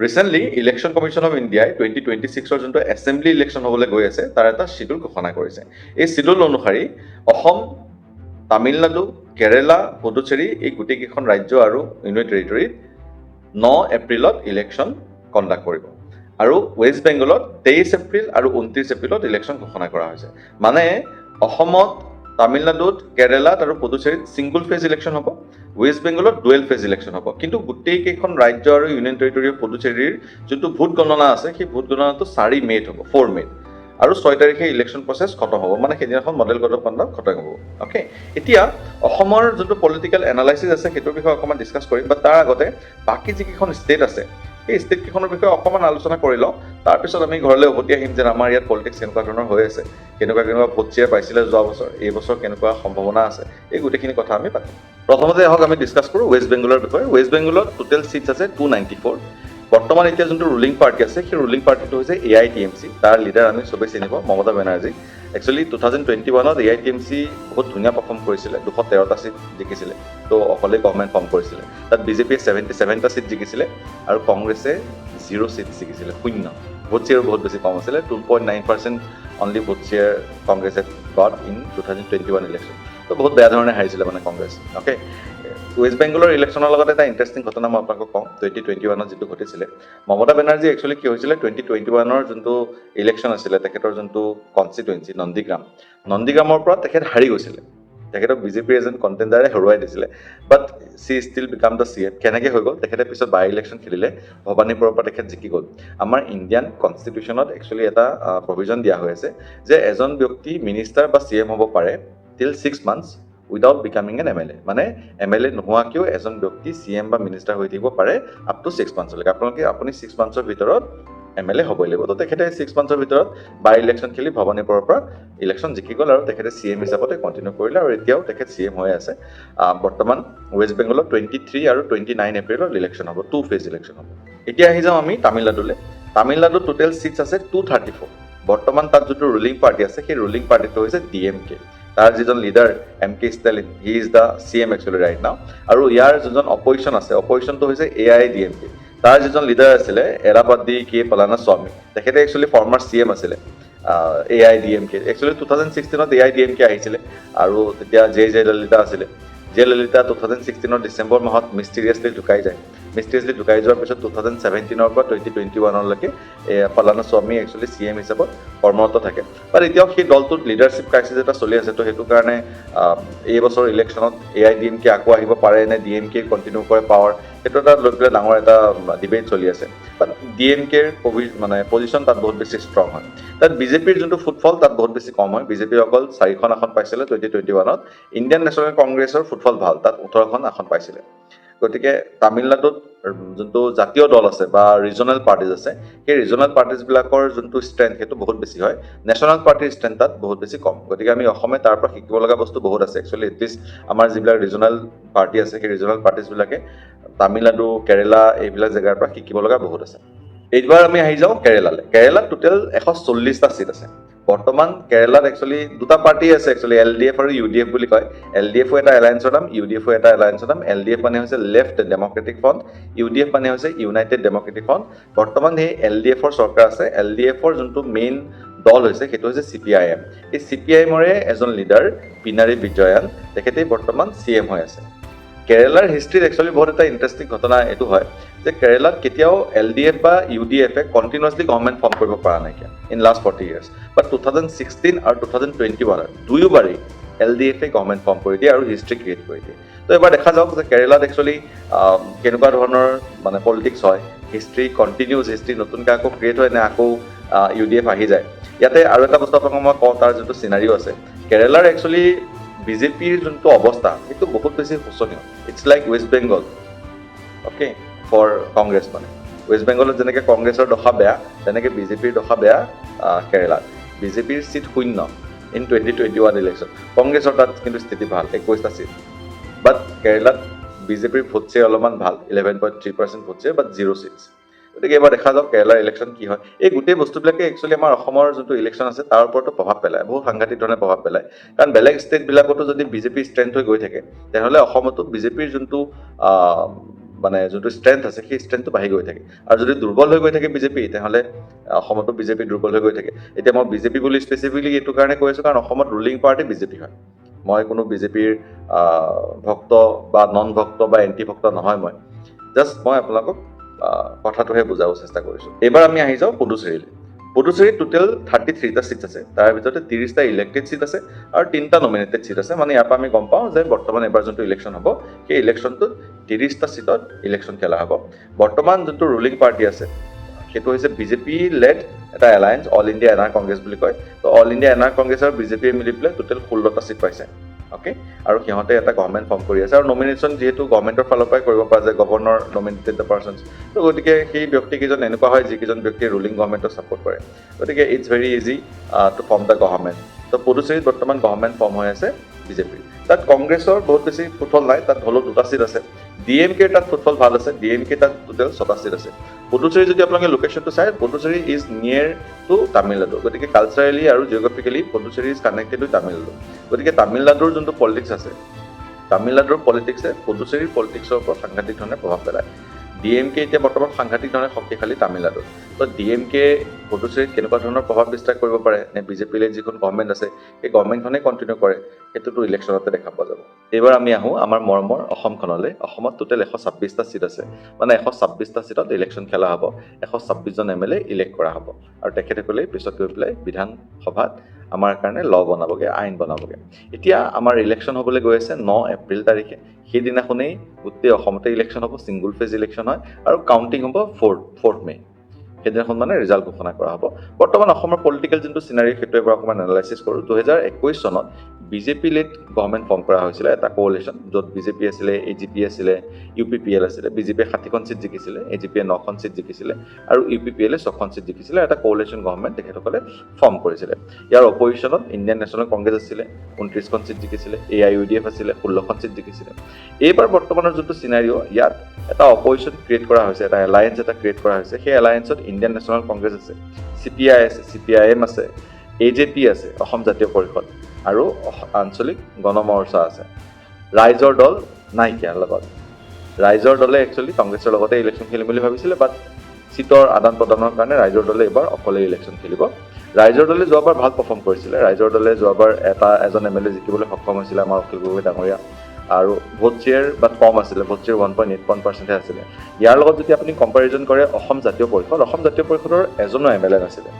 Recently election commission of ইণ্ডিয়াই 2026 যোনটো assembly election হ'বলৈ গৈ আছে তাৰ এটা শিডিউল ঘোষণা কৰিছে। এই শিডিউল অনুসৰি অসম, তামিলনাডু, কেৰেলা, পুডুচেৰী এই গোটেইকেইখন ৰাজ্য আৰু ইউনিয়ন টেৰিটৰীত 9 এপ্ৰিলত ইলেকশ্যন কণ্ডাক্ট কৰিব। আৰু ৱেষ্ট বেংগলত 23 এপ্ৰিল আৰু 29 এপ্ৰিলত ইলেকশ্যন ঘোষণা কৰা হৈছে। মানে অসমত, তামিলনাডুত, কেৰেলাত আৰু পুডুচেৰীত ছিংগল ফেজ ইলেকশ্যন হ'ব, ৱেষ্ট বেংগলত ডুৱেল ফেজ ইলেকশ্যন হ'ব। কিন্তু গোটেইকেইখন ৰাজ্য আৰু ইউনিয়ন টেৰিটৰী পুডুচেৰীৰ যোনটো ভোট গণনা আছে সেই ভোট গণনাটো 4 মে'ত হ'ব, 4 মে'ত। আৰু 6 তাৰিখে ইলেকশ্যন প্ৰচেছ খতম হ'ব, মানে সেইদিনাখন মডেল কোড অফ কণ্ডাক্ট খতম হ'ব। অ'কে, এতিয়া অসমৰ যোনটো পলিটিকেল এনালাইচিছ আছে সেইটোৰ বিষয়ে অকণমান ডিছকাছ কৰিম, বাট তাৰ আগতে বাকী যিকেইখন ষ্টেট আছে সেই ষ্টেটকেইখনৰ বিষয়ে অকণমান আলোচনা কৰি লওঁ। তাৰপিছত আমি ঘৰলৈ উভতি আহিম যে আমাৰ ইয়াত পলিটিক্স কেনেকুৱা ধৰণৰ হৈ আছে, কেনেকুৱা ভোট শ্বেয়াৰ পাইছিলে যোৱা বছৰ, এই বছৰ কেনেকুৱা সম্ভাৱনা আছে, এই গোটেইখিনি কথা আমি পাতিম। প্ৰথমতে আহক আমি ডিছকাছ কৰোঁ ৱেষ্ট বেংগলৰ বিষয়ে। ৱেষ্ট বেংগলত টোটেল ছিটছ আছে 294। বৰ্তমান এতিয়া যোনটো ৰুলিং পাৰ্টি আছে সেই ৰুলিং পাৰ্টিটো হৈছে AITMC। তাৰ লিডাৰ আমি চবেই চিনিব, মমতা বেনাৰ্জী। একচুৱেলি 2021ত AITMC বহুত ধুনীয়া পাৰফৰ্ম কৰিছিলে, 213টা ছিট জিকিছিলে, তো অকলে গভৰ্ণমেণ্ট ফৰ্ম কৰিছিলে। তাত বিজেপিয়ে 77টা ছিট জিকিছিলে আৰু কংগ্ৰেছে 0 ছিট জিকিছিলে, 0। ভোট শ্বেয়াৰো বহুত বেছি কম আছিলে, 2.9% অনলি ভোট শ্বেয়াৰ কংগ্ৰেছে গট ইন 2021 ইলেকশ্যন। তো বহুত বেয়া ধৰণে হাৰিছিলে মানে কংগ্ৰেছ। অ'কে, ৱেষ্ট বেংগলৰ ইলেকশ্যনৰ লগত এটা ইণ্টাৰেষ্টিং ঘটনা মই আপোনালোকক কওঁ। 2021ত যিটো ঘটিছিলে, মমতা বেনাৰ্জী একচুৱেলি কি হৈছিলে, 2021ৰ যোনটো ইলেকশ্যন আছিলে তেখেতৰ যোনটো কনষ্টিটুৱেঞ্চি নন্দীগ্ৰামৰ পৰা তেখেত হাৰি গৈছিলে। তেখেতক বিজেপিৰ এজন কণ্টেণ্ডাৰে হৰুৱাই দিছিলে, but she still became the CM। কেনেকৈ হৈ গ'ল? তেখেতে পিছত বাই ইলেকশ্যন খেলিলে, ভৱানীপুৰৰ পৰা তেখেত জিকি গ'ল। আমাৰ ইণ্ডিয়ান কনষ্টিটিউশ্যনত একচুৱেলি এটা প্ৰভিজন দিয়া হৈ আছে যে এজন ব্যক্তি মিনিষ্টাৰ বা CM হ'ব পাৰে টিল 6 months without becoming N MLA। মানে MLA নোহোৱাকৈও এজন ব্যক্তি CM বা মিনিষ্টাৰ হৈ থাকিব পাৰে আপ টু 6 monthsলৈকে। আপুনি 6 monthsৰ ভিতৰত MLA হ'বই লাগিব। তো তেখেতে 6 monthsৰ ভিতৰত বাই ইলেকশ্যন খেলি ভৱানীপুৰৰ পৰা ইলেকশ্যন জিকি গ'ল আৰু তেখেতে CM হিচাপতে কণ্টিনিউ কৰিলে আৰু এতিয়াও তেখেত CM হৈ আছে। বৰ্তমান ৱেষ্ট বেংগলত 23 আৰু 29 এপ্ৰিলত ইলেকশ্যন হ'ব, 2 ফেজ ইলেকশ্যন হ'ব। এতিয়া আহি যাওঁ আমি তামিলনাডুলৈ। তামিলনাডুত টোটেল ছিটছ আছে 234। বৰ্তমান তাত যোনটো ৰুলিং পাৰ্টি আছে সেই ৰুলিং পাৰ্টিটো হৈছে DMK। তাৰ যিজন leader MK Stalin, he is the CM actually right now. আৰু ইয়াৰ যোনজন অপজিশ্যন আছে, অপজিশ্যনটো হৈছে AIADMK। তাৰ যিজন লিডাৰ আছিলে এৰাপাদ্দি কে পালানিস্বামী, তেখেতে একচুৱেলি ফৰ্মাৰ CM আছিলে AIADMK। একচুৱেলি 2016ত AIADMK আহিছিলে আৰু তেতিয়া জে ললিতা আছিলে। জে ললিতা 2016ৰ ডিচেম্বৰ মাহত মিষ্টেৰিয়াছলি ঢুকাই যায়। মিষ্টেৰিয়াছলি ঢুকাই যোৱাৰ পিছত 2017ৰ পৰা 2021লৈকে পালানিস্বামী একচুৱেলি CM হিচাপত কৰ্মৰত থাকে। বাট এতিয়াও সেই দলটোত লিডাৰশ্বিপ ক্ৰাইচিছ এটা চলি আছে। তো সেইটো কাৰণে এই বছৰ ইলেকশ্যনত AIADMK আকৌ আহিব পাৰে নে DMK কণ্টিনিউ কৰে পাৱাৰ, সেইটো এটা লৈ পেলাই ডাঙৰ এটা ডিবেট চলি আছে। বাট DMKৰ পজিশ্যন তাত বহুত বেছি ষ্ট্ৰং হয়। তাত বিজেপিৰ যোনটো ফুটফল তাত বহুত বেছি কম হয়। বিজেপি অকল 4খন আসন পাইছিলে 2021ত। ইণ্ডিয়ান নেশ্যনেল কংগ্ৰেছৰ ফুটফল ভাল, তাত 18খন আসন পাইছিলে। গতিকে তামিলনাডুত যোনটো জাতীয় দল আছে বা ৰিজনেল পাৰ্টিজ আছে, সেই ৰিজনেল পাৰ্টিজবিলাকৰ যোনটো ষ্ট্ৰেংথ সেইটো বহুত বেছি হয়। নেশ্যনেল পাৰ্টিৰ ষ্ট্ৰেংথ তাত বহুত বেছি কম। গতিকে আমি অসমে তাৰ পৰা শিকিব লগা বস্তু বহুত আছে। একচুৱেলি এটলিষ্ট আমাৰ যিবিলাক ৰিজনেল পাৰ্টি আছে সেই ৰিজনেল পাৰ্টিজবিলাকে তামিলনাডু, কেৰেলা এইবিলাক জেগাৰ পৰা শিকিব লগা বহুত আছে। এইবাৰ আমি আহি যাওঁ কেৰেলালৈ। কেৰেলাত টোটেল 140টা ছিট আছে। বৰ্তমান কেৰেলাত একচুৱেলি দুটা পাৰ্টি আছে, একচুৱেলি LDF আৰু UDF বুলি কয়। LDF এটা এলায়েন্সৰ নাম, UDF এটা এলায়েন্সৰ নাম। LDF মানে হৈছে লেফ্ট ডেম'ক্ৰেটিক ফ্ৰণ্ট, UDF মানে হৈছে ইউনাইটেড ডেম'ক্ৰেটিক ফ্ৰণ্ট। বৰ্তমান সেই LDFৰ চৰকাৰ আছে। LDFৰ যোনটো মেইন দল হৈছে সেইটো হৈছে CPIM। এই CPIMৰে এজন লিডাৰ পিনাৰী বিজয়ান, তেখেতেই বৰ্তমান CM হৈ আছে। কেৰেলাৰ হিষ্ট্ৰীত একচুৱেলি বহুত এটা ইণ্টাৰেষ্টিং ঘটনা এইটো হয় যে কেৰেলাত কেতিয়াও LDF বা UDFে কণ্টিনিউৱাছলি গভৰ্ণমেণ্ট ফৰ্ম কৰিব পৰা নাইকিয়া ইন লাষ্ট 40 years। বাট 2016 আৰু 2021 দুয়োবাৰেই LDFে গভৰ্ণমেণ্ট ফৰ্ম কৰি দিয়ে আৰু হিষ্ট্ৰী ক্ৰিয়েট কৰি দিয়ে। তো এবাৰ দেখা যাওক যে কেৰেলাত একচুৱেলি কেনেকুৱা ধৰণৰ পলিটিক্স হয়, হিষ্ট্ৰী কণ্টিনিউছ, হিষ্ট্ৰী নতুনকৈ আকৌ ক্ৰিয়েট হয় নে আকৌ UDF আহি যায়। ইয়াতে আৰু এটা বস্তু আপোনাক মই কওঁ, তাৰ যোনটো চিনাৰিও আছে, কেৰেলাৰ একচুৱেলি বিজেপিৰ যোনটো অৱস্থা সেইটো বহুত বেছি শোচনীয়। It's like West Bengal, okay, for Congress. West বেংগলত যেনেকৈ কংগ্ৰেছৰ দশা বেয়া, তেনেকৈ বিজেপিৰ দশা বেয়া কেৰেলাত। বিজেপিৰ ছিট 0 ইন 2021 ইলেকশ্যন। কংগ্ৰেছৰ তাত কিন্তু স্থিতি ভাল, 21টা ছিট। বাট কেৰেলাত বিজেপিৰ ভোট শ্বেয়াৰ অলপমান ভাল, 11.3% ভোট শ্বেয়াৰ, বাট 0 ছিটছ। গতিকে এবাৰ দেখা যাওক কেৰেলাৰ ইলেকশ্যন কি হয়। এই গোটেই বস্তুবিলাকে একচুৱেলি আমাৰ অসমৰ যোনটো ইলেকশ্যন আছে তাৰ ওপৰতো প্ৰভাৱ পেলায়, বহুত সাংঘাতিক ধৰণে প্ৰভাৱ পেলায়। কাৰণ বেলেগ ষ্টেটবিলাকতো যদি বিজেপিৰ ষ্ট্ৰেংথ হৈ গৈ থাকে তেনেহ'লে অসমতো বিজেপিৰ যোনটো মানে যোনটো ষ্ট্ৰেংথ আছে সেই ষ্ট্ৰেংথটো বাঢ়ি গৈ থাকে আৰু যদি দুৰ্বল হৈ গৈ থাকে বিজেপি তেতিয়াহ'লে অসমতো বিজেপি দুৰ্বল হৈ গৈ থাকে এতিয়া মই বিজেপি বুলি স্পেচিফিকলি এইটো কাৰণে কৈ আছোঁ কাৰণ অসমত ৰুলিং পাৰ্টি বিজেপি হয় মই কোনো বিজেপিৰ ভক্ত বা নন ভক্ত বা এণ্টি ভক্ত নহয় মই জাষ্ট মই আপোনালোকক কথাটোহে বুজাব চেষ্টা কৰিছোঁ এইবাৰ আমি আহি যাওঁ পুডুচেৰীলৈ পুডুচেৰীত টোটেল 33টা ছিট আছে তাৰ ভিতৰতে 30টা ইলেক্টেড ছিট আছে আৰু 3টা নমিনেটেড ছিট আছে মানে ইয়াৰ পৰা আমি গম পাওঁ যে বৰ্তমান এবাৰ যোনটো ইলেকশ্যন হ'ব সেই ইলেকশ্যনটোত 30টা ছিটত ইলেকশ্যন খেলা হ'ব বৰ্তমান যোনটো ৰুলিং পাৰ্টি আছে সেইটো হৈছে বিজেপি লেড এটা alliance all India NR Congress বুলি কয় তো অল ইণ্ডিয়া এনআৰ কংগ্ৰেছ আৰু বিজেপিয়ে মিলি পেলাই টোটেল 16টা ছিট পাইছে অ'কে আৰু সিহঁতে এটা গভৰ্ণমেণ্ট ফৰ্ম কৰি আছে আৰু নমিনেশ্যন যিহেতু গভৰ্ণমেণ্টৰ ফালৰ পৰাই কৰিব পৰা যায় গভৰ্ণৰ নমিনেটেড দ্য পাৰ্চনছ তো গতিকে সেই ব্যক্তিকেইজন এনেকুৱা হয় যিকেইজন ব্যক্তিয়ে ৰুলিং গভৰ্ণমেণ্টক ছাপোৰ্ট কৰে গতিকে it's very easy to form the government তো পুডুচেৰীত বৰ্তমান গভৰ্ণমেণ্ট ফৰ্ম হৈ আছে বিজেপিৰ তাত কংগ্ৰেছৰ বহুত বেছি ফুটফল নাই তাত হ'লেও 2টা ছিট আছে DMKৰ তাত ফুটফল ভাল আছে DMK তাত টোটেল 6টা ছিট আছে পুডুচেৰী যদি আপোনালোকে লোকেশ্যনটো চাই Puducherry is near to Tamil Nadu গতিকে কালচাৰেলি আৰু geographically Puducherry is connected with Tamil Nadu গতিকে তামিলনাডুৰ যোনটো পলিটিক্স আছে তামিলনাডুৰ পলিটিক্সে পুডুচেৰীৰ পলিটিক্সৰ ওপৰত সাংঘাতিক ধৰণে প্ৰভাৱ পেলায় DMK এতিয়া বৰ্তমান সাংঘাতিক ধৰণে শক্তিশালী তামিলনাডুত তো DMK পুডুচেৰীত কেনেকুৱা ধৰণৰ প্ৰভাৱ বিস্তাৰ কৰিব পাৰে নে বিজেপিলে যিখন গভৰ্ণমেণ্ট আছে সেই গভৰ্ণমেণ্টখনে কণ্টিনিউ কৰে সেইটোতো ইলেকশ্যনতে দেখা পোৱা যাব এইবাৰ আমি আহোঁ আমাৰ মৰমৰ অসমখনলৈ অসমত টোটেল 126টা ছিট আছে মানে 126টা ছিটত ইলেকশ্যন খেলা হ'ব 126জন MLA ইলেক্ট কৰা হ'ব আৰু তেখেতসকলে পিছত গৈ পেলাই বিধানসভাত আমাৰ কাৰণে ল বনাবগৈ আইন বনাবগৈ এতিয়া আমাৰ ইলেকশ্যন হ'বলৈ গৈ আছে 9 এপ্ৰিল তাৰিখে সেইদিনাখনেই গোটেই অসমতে ইলেকশ্যন হ'ব ছিংগুল ফেজ ইলেকশ্যন হয় আৰু কাউণ্টিং হ'ব 4 মে সেইদিনাখন মানে ৰিজাল্ট ঘোষণা কৰা হ'ব বৰ্তমান অসমৰ পলিটিকেল যোনটো চিনাৰী সেইটো এবাৰ অকণমান এনালাইচিছ কৰোঁ 2021 চনত বিজেপি লেড গভৰ্ণমেণ্ট ফৰ্ম কৰা হৈছিলে এটা কোঅলিশ্যন য'ত বিজেপি আছিলে AGP আছিলে UPPL আছিলে বিজেপিয়ে 60খন ছিট জিকিছিলে AGPয়ে 9খন ছিট জিকিছিলে আৰু UPPLে 6খন ছিট জিকিছিলে এটা কোঅলিশ্যন গভৰ্ণমেণ্ট তেখেতসকলে ফৰ্ম কৰিছিলে ইয়াৰ অপজিশ্যনত ইণ্ডিয়ান নেশ্যনেল কংগ্ৰেছ আছিলে 29খন ছিট জিকিছিলে AIUDF আছিলে 16খন ছিট জিকিছিলে এইবাৰ বৰ্তমানৰ যোনটো চিনাৰিঅ ইয়াত এটা অপজিশ্যন ক্ৰিয়েট কৰা হৈছে এটা এলায়েন্স এটা ক্ৰিয়েট কৰা হৈছে সেই এলায়েন্সত ইণ্ডিয়ান নেশ্যনেল কংগ্ৰেছ আছে CPI আছে CPIM আছে AJP আছে অসম জাতীয় পৰিষদ আৰু আঞ্চলিক গণমৰ্চা আছে ৰাইজৰ দল নাইকিয়া লগত ৰাইজৰ দলে একচুৱেলি কংগ্ৰেছৰ লগতে ইলেকশ্যন খেলিম বুলি ভাবিছিলে বাট চিটৰ আদান প্ৰদানৰ কাৰণে ৰাইজৰ দলে এবাৰ অকলে ইলেকশ্যন খেলিব ৰাইজৰ দলে যোৱাবাৰ ভাল পাৰফৰ্ম কৰিছিলে ৰাইজৰ দলে যোৱাবাৰ এজন MLA জিকিবলৈ সক্ষম হৈছিলে আমাৰ অখিল গগৈ ডাঙৰীয়া আৰু ভোট শ্বেয়াৰ বাট কম আছিলে ভোট শ্বেয়াৰ 1.81% আছিলে ইয়াৰ লগত যদি আপুনি কম্পেৰিজন কৰে অসম জাতীয় পৰিষদৰ এজনো MLA নাছিলে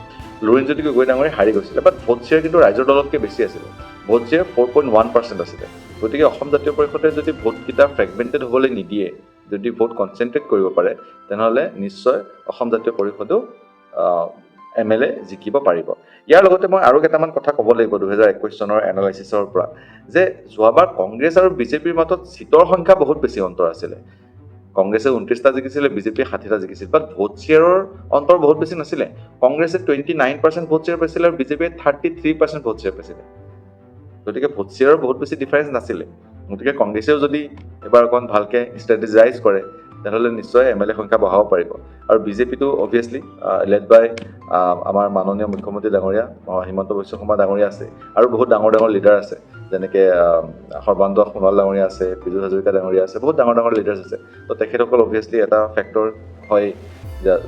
লুৰিণজ্যোতি গগৈ ডাঙৰীয়া হাৰি গৈছিলে বাট ভোট শ্বেয়াৰ কিন্তু ৰাইজৰ দলতকৈ বেছি আছিলে ভোট শ্বেয়াৰ 4.1% আছিলে গতিকে অসম জাতীয় পৰিষদে যদি ভোটকেইটা ফ্ৰেগমেণ্টেড হ'বলৈ নিদিয়ে যদি ভোট কনচেনট্ৰেট কৰিব পাৰে তেনেহ'লে নিশ্চয় অসম জাতীয় পৰিষদেও MLA জিকিব পাৰিব ইয়াৰ লগতে মই আৰু কেইটামান কথা ক'ব লাগিব 2021 চনৰ এনালাইচিছৰ পৰা যে যোৱাবাৰ কংগ্ৰেছ আৰু বিজেপিৰ মাজত ছিটৰ সংখ্যা বহুত বেছি অন্তৰ আছিলে কংগ্ৰেছে 29টা জিকিছিলে বিজেপিয়ে 60টা জিকিছিল বাট ভোট শ্বেয়াৰৰ অন্তৰ বহুত বেছি নাছিলে কংগ্ৰেছে 29% ভোট শ্বেয়াৰ পাইছিলে আৰু বিজেপিয়ে 33% ভোট শ্বেয়াৰ পাইছিলে গতিকে ভোট শ্বেয়াৰৰ বহুত বেছি ডিফাৰেঞ্চ নাছিলে গতিকে কংগ্ৰেছেও যদি এবাৰ অকণ ভালকৈ ষ্ট্ৰেটেজাইজ কৰে তেনেহ'লে নিশ্চয় MLA সংখ্যা বঢ়াব পাৰিব আৰু বিজেপিটো অভিয়াছলি লেড বাই আমাৰ মাননীয় মুখ্যমন্ত্ৰী ডাঙৰীয়া হিমন্ত বিশ্ব শৰ্মা ডাঙৰীয়া আছে আৰু বহুত ডাঙৰ লিডাৰ আছে যেনেকৈ সৰ্বানন্দ সোণোৱাল ডাঙৰীয়া আছে বিজু হাজৰিকা ডাঙৰীয়া আছে বহুত ডাঙৰ লিডাৰ্ছ আছে তো তেখেতসকল অভিয়াছলি এটা ফেক্টৰ হয়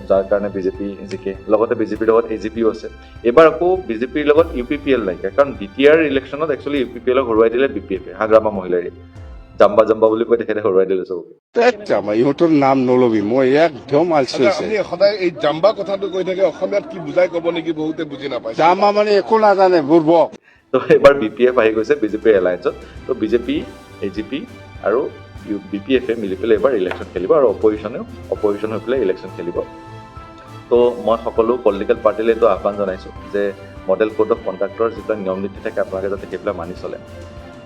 যাৰ কাৰণে বিজেপি জিকে লগতে বিজেপিৰ লগত AGPও আছে এইবাৰ আকৌ বিজেপিৰ লগত UPPL নাইকিয়া কাৰণ দ্বিতীয়ৰ ইলেকশ্যনত একচুৱেলি UPPLক হৰুৱাই দিলে BPF হাগ্ৰামা মহিলাৰী জাম্বা বুলি কৈ তেখেতে হৰুৱাই দিলে চবকে ইহঁতৰ নাম নলবি মই একদম আলচি আপুনি সদায় এই জাম্বা কথাটো কৈ থাকে অসমীয়াত কি বুজাই ক'ব নেকি বহুতে বুজি নাপায় জামা মানে একো নাজানে বুৰ্বক তো এইবাৰ BPF আহি গৈছে বিজেপিৰ এলায়েন্সত তো বিজেপি AGP আৰু BPFে মিলি পেলাই এবাৰ ইলেকশ্যন খেলিব আৰু অপজিশ্যন হৈ পেলাই ইলেকশ্যন খেলিব তো মই সকলো পলিটিকেল পাৰ্টিলৈ এইটো আহ্বান জনাইছোঁ যে মডেল কোড অফ কণ্ডাক্টৰ যিবিলাক নিয়ম নীতি থাকে আপোনালোকে যাতে সেইবিলাক মানি চলে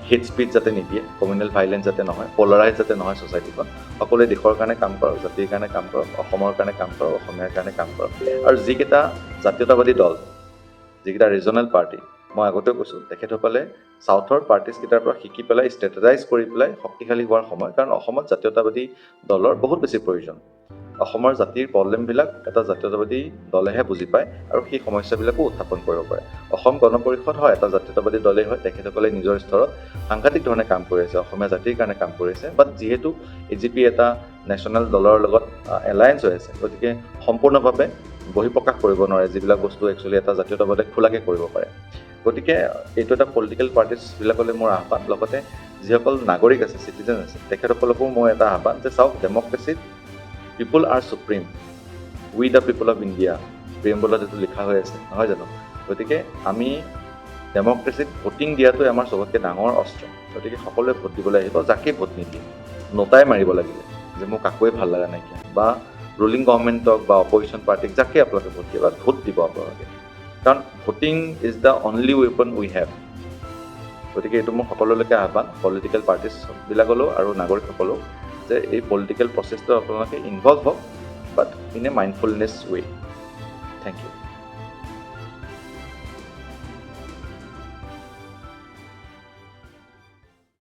হেট স্পীচ যাতে নিদিয়ে কমিউনেল ভাইলেঞ্চ যাতে নহয় পলাৰাইজ যাতে নহয় ছ'চাইটিখন সকলোৱে দেশৰ কাৰণে কাম কৰক জাতিৰ কাৰণে কাম কৰক অসমৰ কাৰণে কাম কৰক অসমীয়াৰ কাৰণে কাম কৰক আৰু যিকেইটা জাতীয়তাবাদী দল যিকেইটা ৰিজনেল পাৰ্টি মই আগতেও কৈছোঁ তেখেতসকলে চাউথৰ পাৰ্টিজকেইটাৰ পৰা শিকি পেলাই ষ্ট্ৰেটেজাইজ কৰি পেলাই শক্তিশালী হোৱাৰ সময় কাৰণ অসমত জাতীয়তাবাদী দলৰ বহুত বেছি প্ৰয়োজন অসমৰ জাতিৰ প্ৰব্লেমবিলাক এটা জাতীয়তাবাদী দলেহে বুজি পায় আৰু সেই সমস্যাবিলাকো উত্থাপন কৰিব পাৰে অসম গণ পৰিষদ হয় এটা জাতীয়তাবাদী দলেই হয় তেখেতসকলে নিজৰ স্তৰত সাংঘাতিক ধৰণে কাম কৰি আছে অসমীয়া জাতিৰ কাৰণে কাম কৰি আছে বাট যিহেতু AGP এটা নেশ্যনেল দলৰ লগত এলায়েন্স হৈ আছে গতিকে সম্পূৰ্ণভাৱে বহিঃপ্ৰকাশ কৰিব নোৱাৰে যিবিলাক বস্তু একচুৱেলি এটা জাতীয়তাবাদে খোলাকৈ কৰিব পাৰে গতিকে এইটো এটা পলিটিকেল পাৰ্টিছবিলাকলৈ মোৰ আহ্বান লগতে যিসকল নাগৰিক আছে চিটিজেন আছে তেখেতসকলকো মোৰ এটা আহ্বান যে চাওক ডেমক্ৰেচিত people are supreme we the people of India প্ৰিএম্বলত এইটো লিখা হৈ আছে নহয় জানো গতিকে আমি ডেমক্ৰেচিত ভোটিং দিয়াটোৱে আমাৰ চবতকৈ ডাঙৰ অস্ত্ৰ গতিকে সকলোৱে ভোট দিবলৈ আহিব যাকেই ভোট নিদিয়ে নোটাই মাৰিব লাগিলে যে মোক কাকোৱে ভাল লগা নাইকিয়া বা ৰুলিং গভৰ্ণমেণ্টক বা অপজিশ্যন পাৰ্টিক যাকে আপোনালোকে ভোট দিয়ে বা ভোট দিব আপোনালোকে কাৰণ voting is the only weapon we have গতিকে এইটো মোৰ সকলোলৈকে আহ্বান পলিটিকেল পাৰ্টিছবিলাকলৈও আৰু নাগৰিকসকলেও যে এই পলিটিকেল প্ৰচেছটো আপোনালোকে ইনভলভ হওক but in a mindfulness way thank U